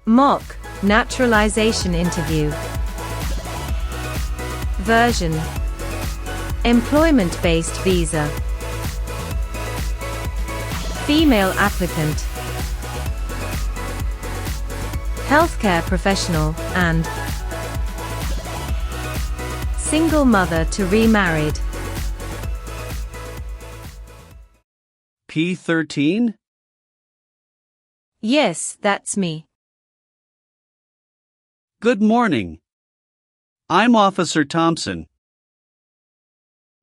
Mock Naturalization Interview. Version: Employment-based visa. Female applicant. Healthcare professional and single mother to remarried. P13? Yes, that's me. Good morning. I'm Officer Thompson,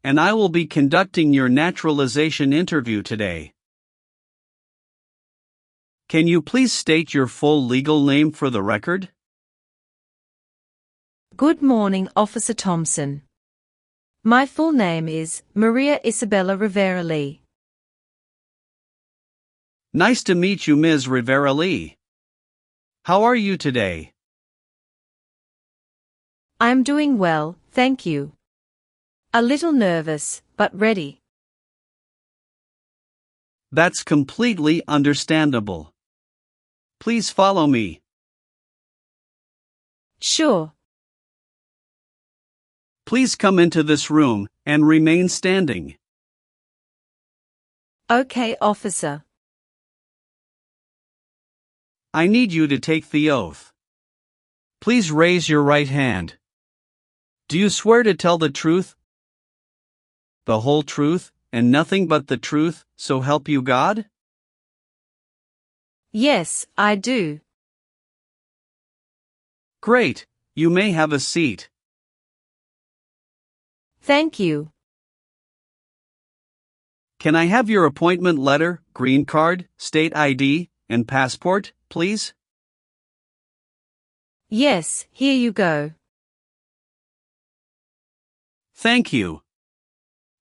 and I will be conducting your naturalization interview today. Can you please state your full legal name for the record? Good morning, Officer Thompson. My full name is Maria Isabella Rivera Lee. Nice to meet you, Ms. Rivera Lee. How are you today? I'm doing well, thank you. A little nervous, but ready. That's completely understandable. Please follow me. Sure. Please come into this room and remain standing. Okay, officer. I need you to take the oath. Please raise your right hand. Do you swear to tell the truth, the whole truth, and nothing but the truth, so help you God? Yes, I do. Great, you may have a seat. Thank you. Can I have your appointment letter, green card, state ID, and passport, please? Yes, here you go. Thank you.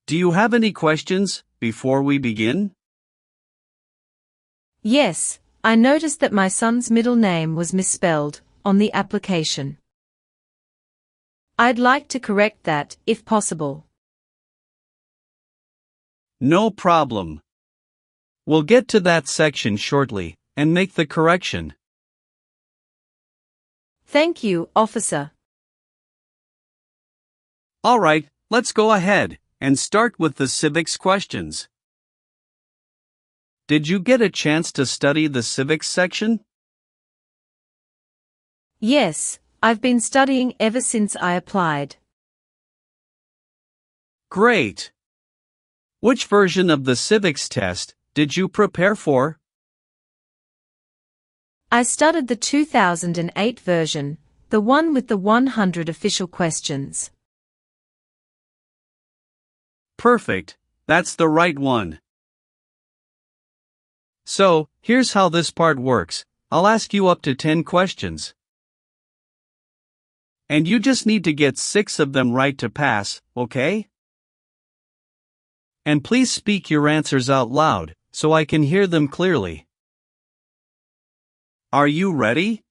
Do you have any questions before we begin? Yes, I noticed that my son's middle name was misspelled on the application. I'd like to correct that, if possible. No problem. We'll get to that section shortly and make the correction. Thank you, officer. All right, let's go ahead and start with the civics questions. Did you get a chance to study the civics section? Yes, I've been studying ever since I applied. Great. Which version of the civics test did you prepare for? I studied the 2008 version, the one with the 100 official questions. Perfect, that's the right one. So, here's how this part works. I'll ask you up to 10 questions. And you just need to get 6 of them right to pass, okay? And please speak your answers out loud, so I can hear them clearly. Are you ready?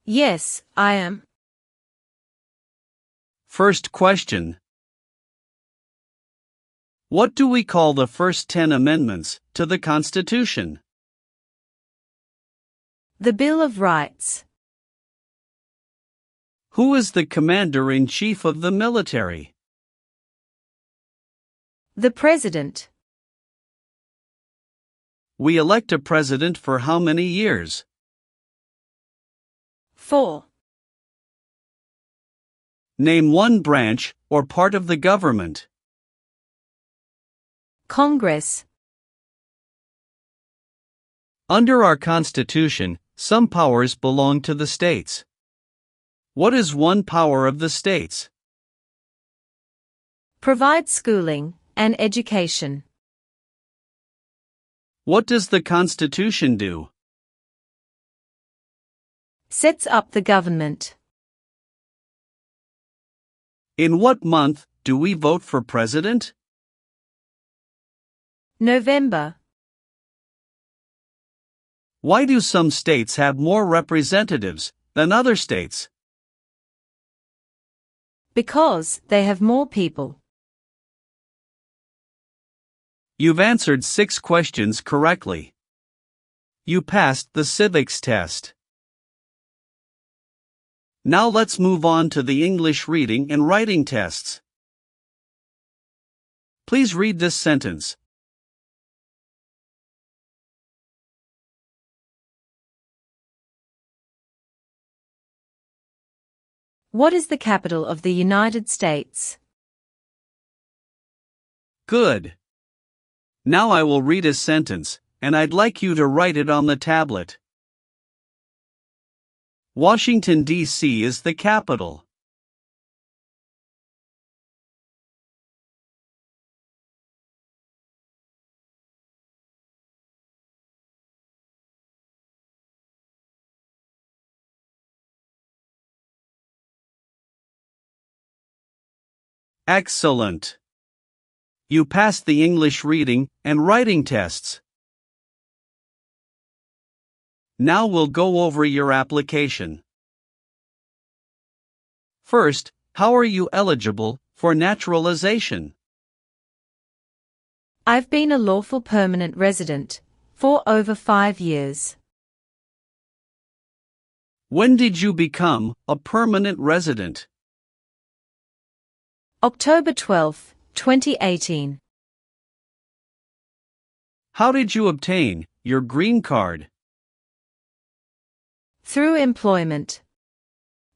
Yes, I am. First question. What do we call the first 10 amendments to the Constitution? The Bill of Rights. Who is the Commander-in-Chief of the military? The President. We elect a president for how many years? 4. Name one branch or part of the government. Congress. Under our Constitution, some powers belong to the states. What is one power of the states? Provide schooling and education. What does the Constitution do? Sets up the government. In what month do we vote for president? November. Why do some states have more representatives than other states? Because they have more people. You've answered 6 questions correctly. You passed the civics test. Now let's move on to the English reading and writing tests. Please read this sentence. What is the capital of the United States? Good. Now I will read a sentence, and I'd like you to write it on the tablet. Washington, D.C. is the capital. Excellent. You passed the English reading and writing tests. Now we'll go over your application. First, how are you eligible for naturalization? I've been a lawful permanent resident for over 5 years. When did you become a permanent resident? October 12, 2018. How did you obtain your green card? Through employment.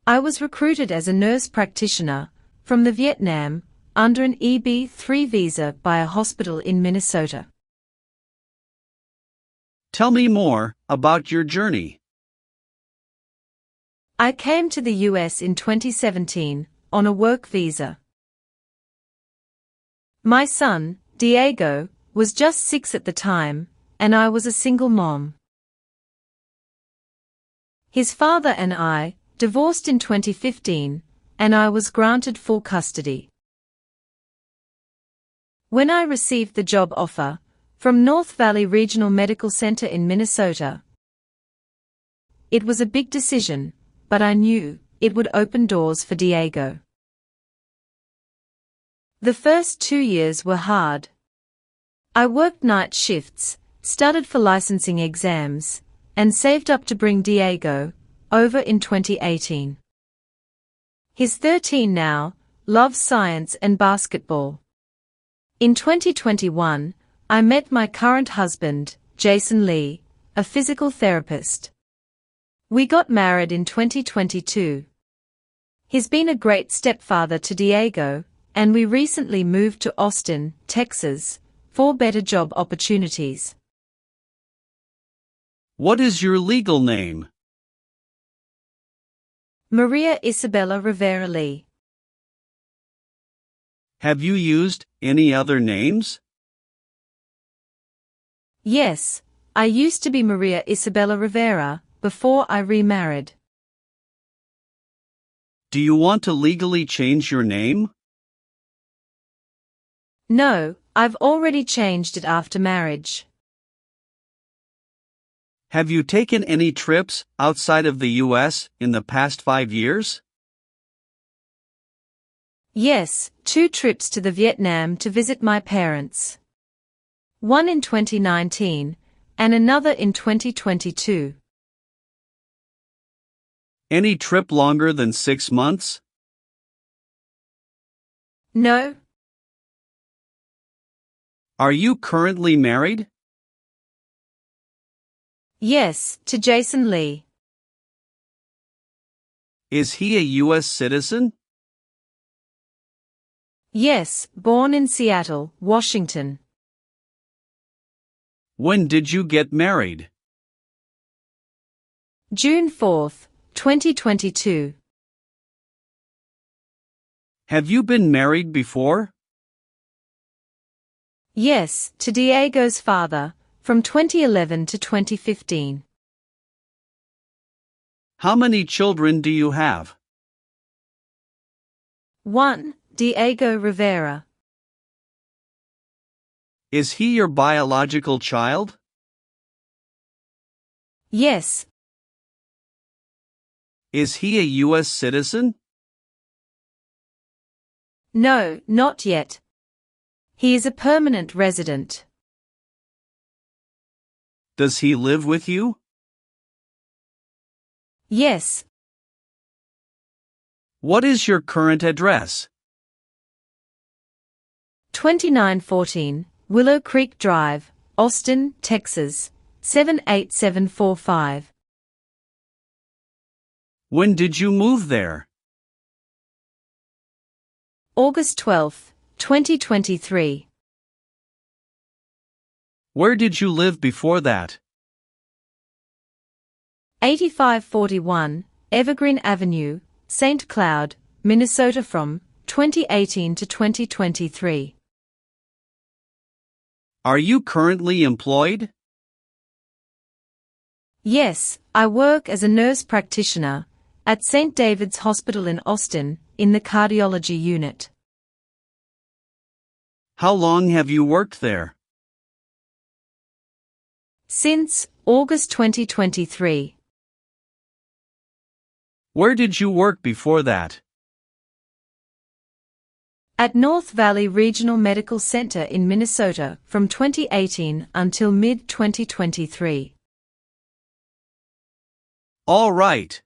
I was recruited as a nurse practitioner from the Vietnam under an EB-3 visa by a hospital in Minnesota. Tell me more about your journey. I came to the US in 2017 on a work visa. My son, Diego, was just 6 at the time, and I was a single mom. His father and I divorced in 2015, and I was granted full custody. When I received the job offer from North Valley Regional Medical Center in Minnesota, it was a big decision, but I knew it would open doors for Diego. The first 2 years were hard. I worked night shifts, studied for licensing exams, and saved up to bring Diego over in 2018. He's 13 now, loves science and basketball. In 2021, I met my current husband, Jason Lee, a physical therapist. We got married in 2022. He's been a great stepfather to Diego, and we recently moved to Austin, Texas, for better job opportunities. What is your legal name? Maria Isabella Rivera Lee. Have you used any other names? Yes, I used to be Maria Isabella Rivera before I remarried. Do you want to legally change your name? No, I've already changed it after marriage. Have you taken any trips outside of the U.S. in the past 5 years? Yes, 2 trips to the Vietnam to visit my parents. One in 2019, and another in 2022. Any trip longer than 6 months? No. Are you currently married? Yes, to Jason Lee. Is he a U.S. citizen? Yes, born in Seattle, Washington. When did you get married? June 4, 2022. Have you been married before? Yes, to Diego's father, from 2011 to 2015. How many children do you have? 1. Diego Rivera. Is he your biological child? Yes. Is he a U.S. citizen? No, not yet. He is a permanent resident. Does he live with you? Yes. What is your current address? 2914 Willow Creek Drive, Austin, Texas, 78745. When did you move there? August 12, 2023. Where did you live before that? 8541 Evergreen Avenue, St. Cloud, Minnesota from 2018 to 2023. Are you currently employed? Yes, I work as a nurse practitioner at St. David's Hospital in Austin, in the cardiology unit. How long have you worked there? Since August 2023. Where did you work before that? At North Valley Regional Medical Center in Minnesota from 2018 until mid-2023. All right.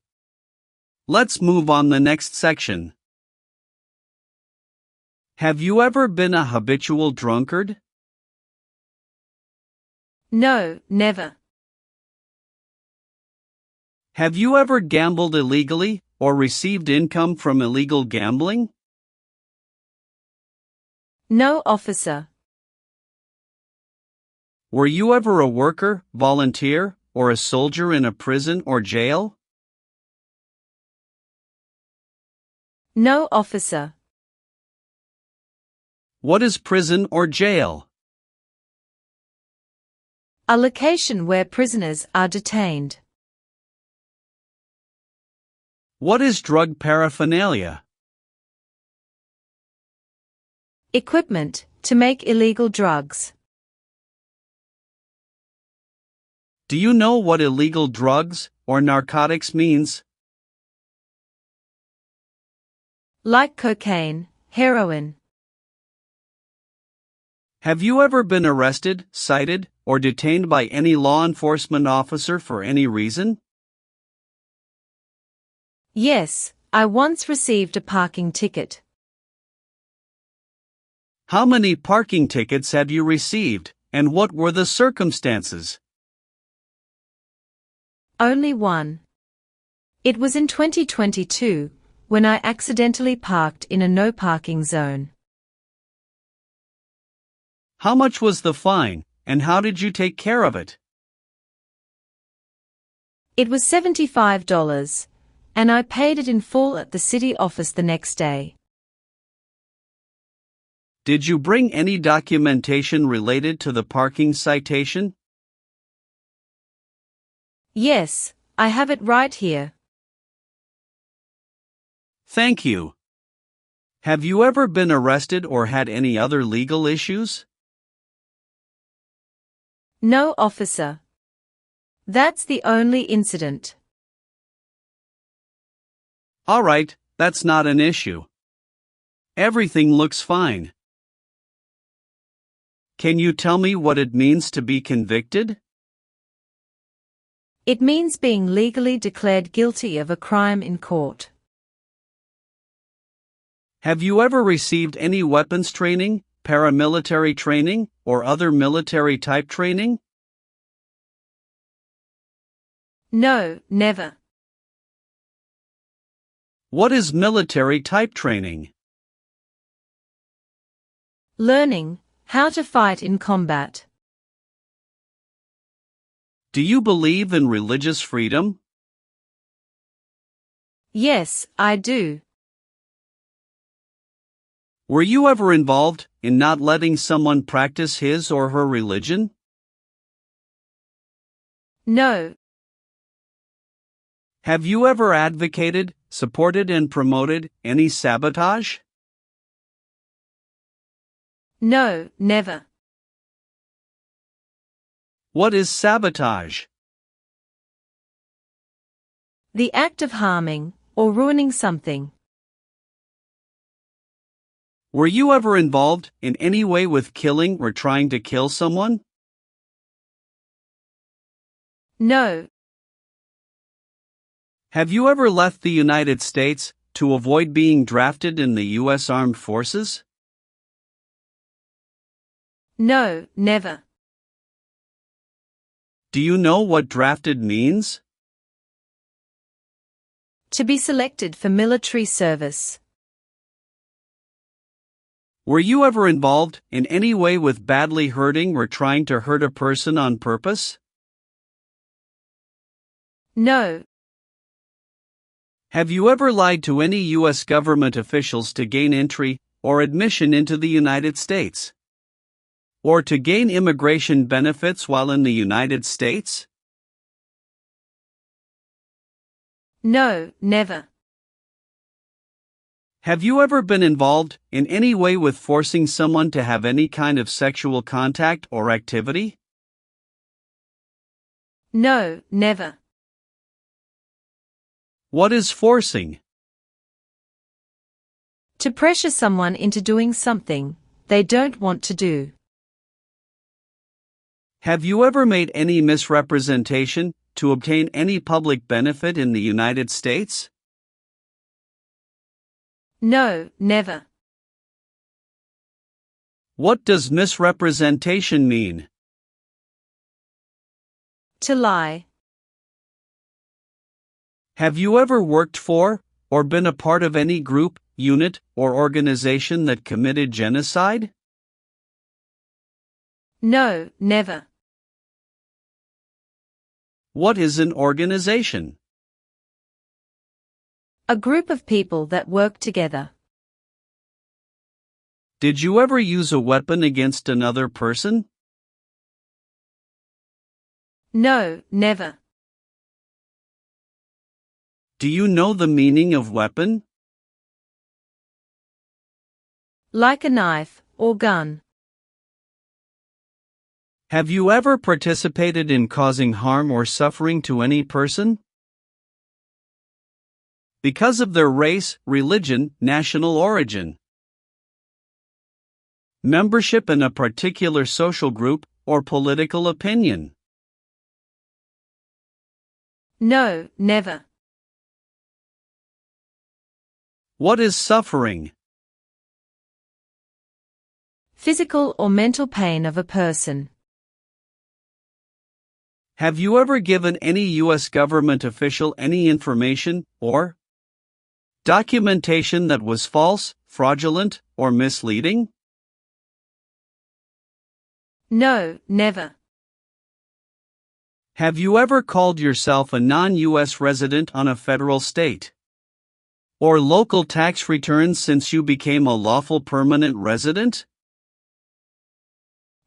Let's move on the next section. Have you ever been a habitual drunkard? No, never. Have you ever gambled illegally or received income from illegal gambling? No, officer. Were you ever a worker, volunteer, or a soldier in a prison or jail? No, officer. What is prison or jail? A location where prisoners are detained. What is drug paraphernalia? Equipment to make illegal drugs. Do you know what illegal drugs or narcotics means? Like cocaine, heroin. Have you ever been arrested, cited, or detained by any law enforcement officer for any reason? Yes, I once received a parking ticket. How many parking tickets have you received, and what were the circumstances? Only one. It was in 2022, when I accidentally parked in a no parking zone. How much was the fine, and how did you take care of it? It was $75, and I paid it in full at the city office the next day. Did you bring any documentation related to the parking citation? Yes, I have it right here. Thank you. Have you ever been arrested or had any other legal issues? No, officer. That's the only incident. All right, that's not an issue. Everything looks fine. Can you tell me what it means to be convicted? It means being legally declared guilty of a crime in court. Have you ever received any weapons training, paramilitary training, or other military-type training? No, never. What is military-type training? Learning how to fight in combat. Do you believe in religious freedom? Yes, I do. Were you ever involved in not letting someone practice his or her religion? No. Have you ever advocated, supported, and promoted any sabotage? No, never. What is sabotage? The act of harming or ruining something. Were you ever involved in any way with killing or trying to kill someone? No. Have you ever left the United States to avoid being drafted in the U.S. Armed Forces? No, never. Do you know what drafted means? To be selected for military service. Were you ever involved in any way with badly hurting or trying to hurt a person on purpose? No. Have you ever lied to any U.S. government officials to gain entry or admission into the United States? Or to gain immigration benefits while in the United States? No, never. Have you ever been involved in any way with forcing someone to have any kind of sexual contact or activity? No, never. What is forcing? To pressure someone into doing something they don't want to do. Have you ever made any misrepresentation to obtain any public benefit in the United States? No, never. What does misrepresentation mean? To lie. Have you ever worked for, or been a part of any group, unit, or organization that committed genocide? No, never. What is an organization? A group of people that work together. Did you ever use a weapon against another person? No, never. Do you know the meaning of weapon? Like a knife or gun. Have you ever participated in causing harm or suffering to any person? Because of their race, religion, national origin, membership in a particular social group, or political opinion? No, never. What is suffering? Physical or mental pain of a person. Have you ever given any U.S. government official any information or documentation that was false, fraudulent, or misleading? No, never. Have you ever called yourself a non-U.S. resident on a federal, state, or local tax returns since you became a lawful permanent resident?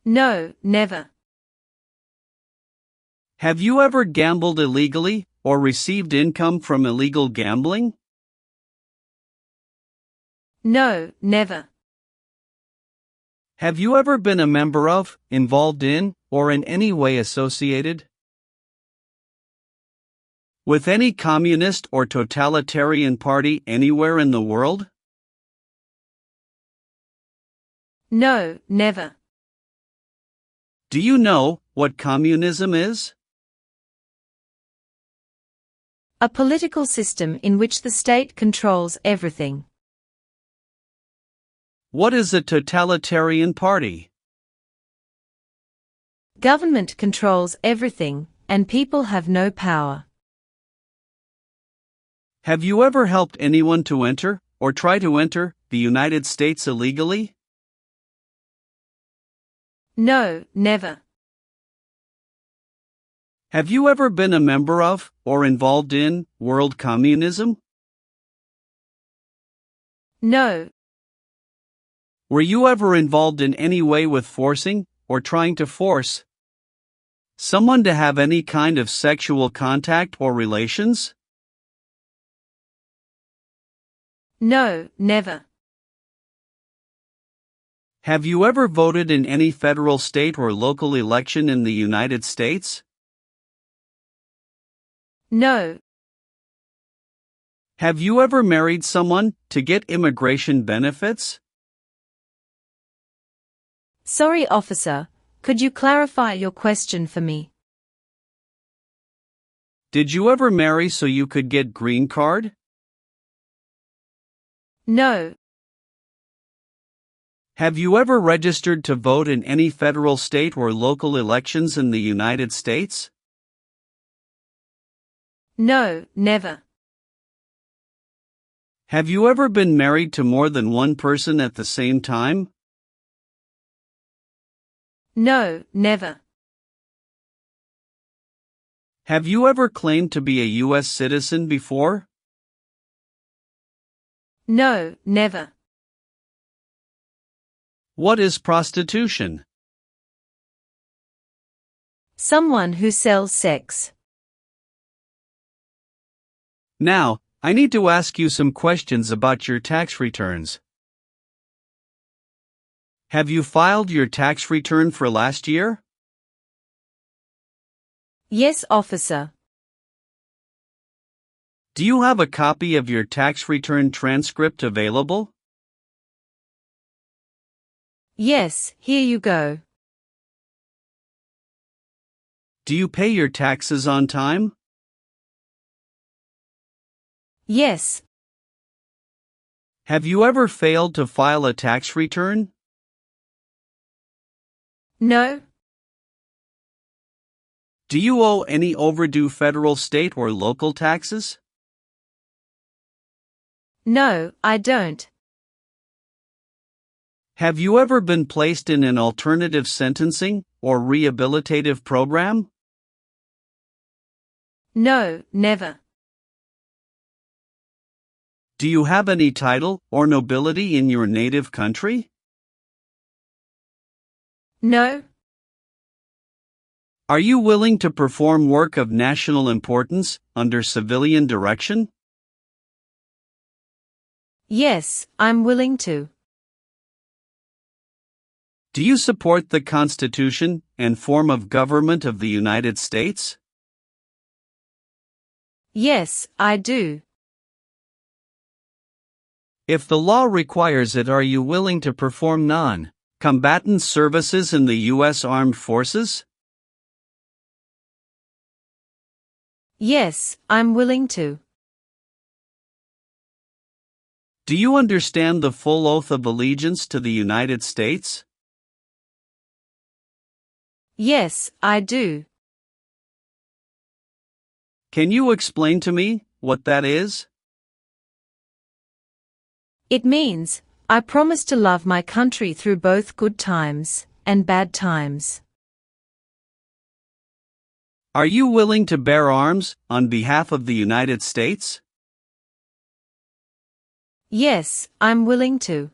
No, never. Have you ever gambled illegally or received income from illegal gambling? No, never. Have you ever been a member of, involved in, or in any way associated with any communist or totalitarian party anywhere in the world? No, never. Do you know what communism is? A political system in which the state controls everything. What is a totalitarian party? Government controls everything, and people have no power. Have you ever helped anyone to enter, or try to enter, the United States illegally? No, never. Have you ever been a member of, or involved in, world communism? No. Were you ever involved in any way with forcing, or trying to force someone to have any kind of sexual contact or relations? No, never. Have you ever voted in any federal, state, or local election in the United States? No. Have you ever married someone to get immigration benefits? Sorry, officer, could you clarify your question for me? Did you ever marry so you could get green card? No. Have you ever registered to vote in any federal, state, or local elections in the United States? No, never. Have you ever been married to more than one person at the same time? No, never. Have you ever claimed to be a U.S. citizen before? No, never. What is prostitution? Someone who sells sex. Now, I need to ask you some questions about your tax returns. Have you filed your tax return for last year? Yes, officer. Do you have a copy of your tax return transcript available? Yes, here you go. Do you pay your taxes on time? Yes. Have you ever failed to file a tax return? No. Do you owe any overdue federal, state, or local taxes? No, I don't. Have you ever been placed in an alternative sentencing or rehabilitative program? No, never. Do you have any title or nobility in your native country? No. Are you willing to perform work of national importance under civilian direction? Yes, I'm willing to. Do you support the Constitution and form of government of the United States? Yes, I do. If the law requires it, are you willing to perform non-combatant services in the U.S. Armed Forces? Yes, I'm willing to. Do you understand the full oath of allegiance to the United States? Yes, I do. Can you explain to me what that is? It means, I promise to love my country through both good times and bad times. Are you willing to bear arms on behalf of the United States? Yes, I'm willing to.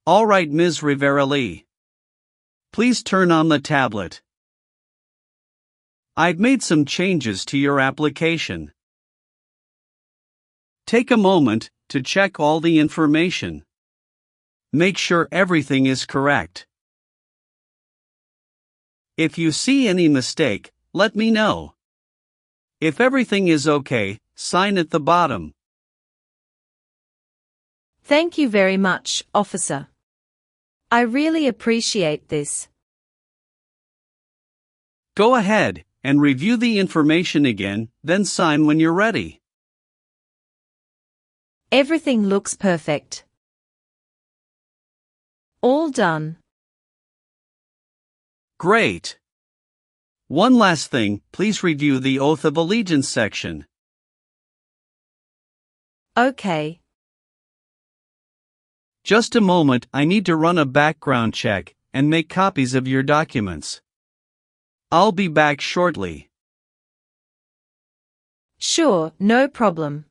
All right, Ms. Rivera-Lee. Please turn on the tablet. I've made some changes to your application. Take a moment to check all the information. Make sure everything is correct. If you see any mistake, let me know. If everything is okay, sign at the bottom. Thank you very much, officer. I really appreciate this. Go ahead and review the information again, then sign when you're ready. Everything looks perfect. All done. Great. One last thing, please review the Oath of Allegiance section. Okay. Just a moment, I need to run a background check and make copies of your documents. I'll be back shortly. Sure, no problem.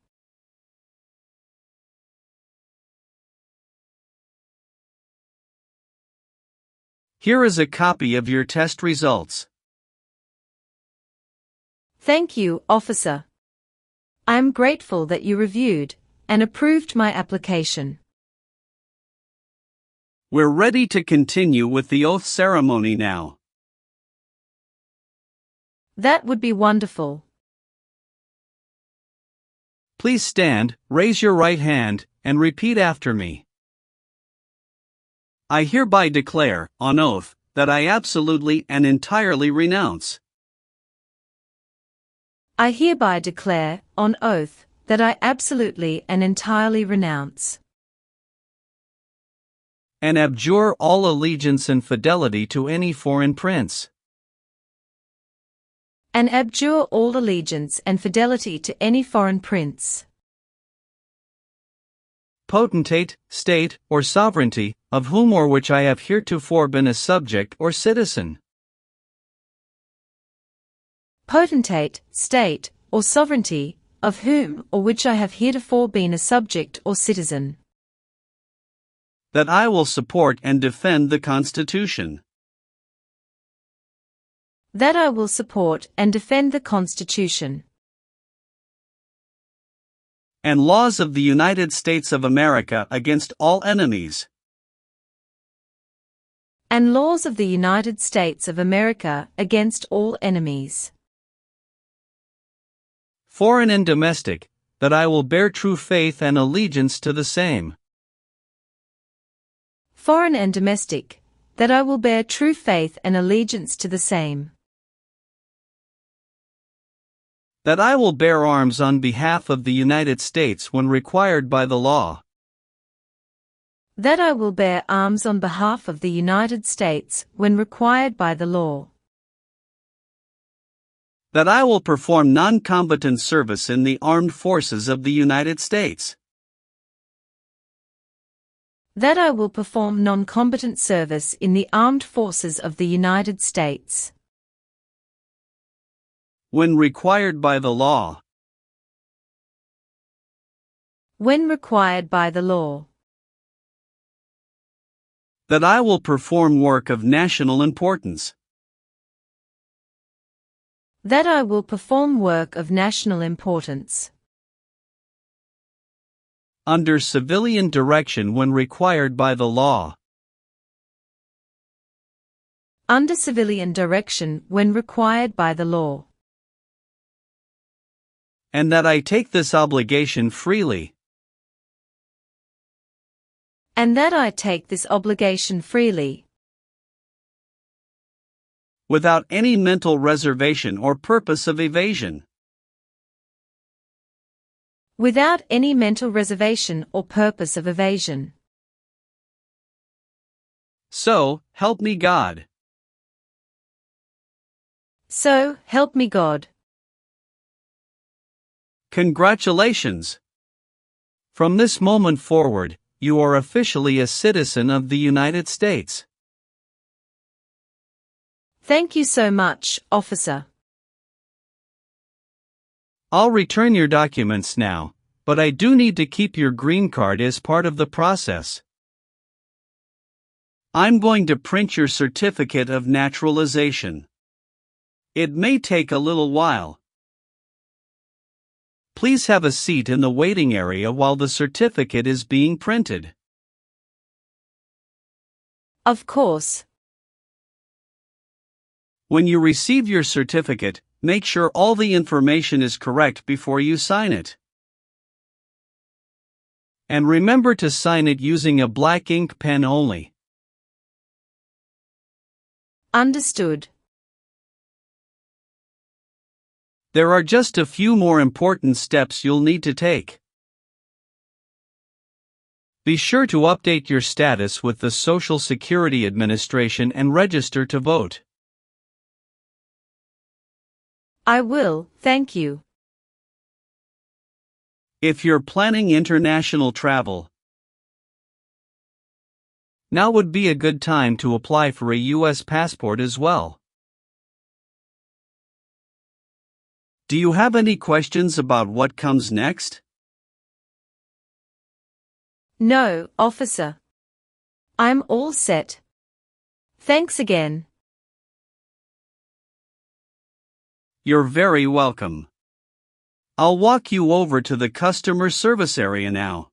Here is a copy of your test results. Thank you, officer. I am grateful that you reviewed and approved my application. We're ready to continue with the oath ceremony now. That would be wonderful. Please stand, raise your right hand, and repeat after me. I hereby declare, on oath, that I absolutely and entirely renounce I hereby declare, on oath, that I absolutely and entirely renounce and abjure all allegiance and fidelity to any foreign prince, and abjure all allegiance and fidelity to any foreign prince, potentate, state, or sovereignty, of whom or which I have heretofore been a subject or citizen. Potentate, state, or sovereignty, of whom or which I have heretofore been a subject or citizen. That I will support and defend the Constitution. That I will support and defend the Constitution and laws of the United States of America against all enemies. And laws of the United States of America against all enemies. Foreign and domestic, that I will bear true faith and allegiance to the same. Foreign and domestic, that I will bear true faith and allegiance to the same. That I will bear arms on behalf of the United States when required by the law. That I will bear arms on behalf of the United States when required by the law. That I will perform non-combatant service in the armed forces of the United States. That I will perform non-combatant service in the armed forces of the United States when required by the law. When required by the law. That I will perform work of national importance. That I will perform work of national importance under civilian direction when required by the law. Under civilian direction when required by the law. And that I take this obligation freely. And that I take this obligation freely. Without any mental reservation or purpose of evasion. Without any mental reservation or purpose of evasion. So, help me God. So, help me God. Congratulations! From this moment forward, you are officially a citizen of the United States. Thank you so much, officer. I'll return your documents now, but I do need to keep your green card as part of the process. I'm going to print your certificate of naturalization. It may take a little while. Please have a seat in the waiting area while the certificate is being printed. Of course. When you receive your certificate, make sure all the information is correct before you sign it. And remember to sign it using a black ink pen only. Understood. There are just a few more important steps you'll need to take. Be sure to update your status with the Social Security Administration and register to vote. I will, thank you. If you're planning international travel, now would be a good time to apply for a U.S. passport as well. Do you have any questions about what comes next? No, officer. I'm all set. Thanks again. You're very welcome. I'll walk you over to the customer service area now.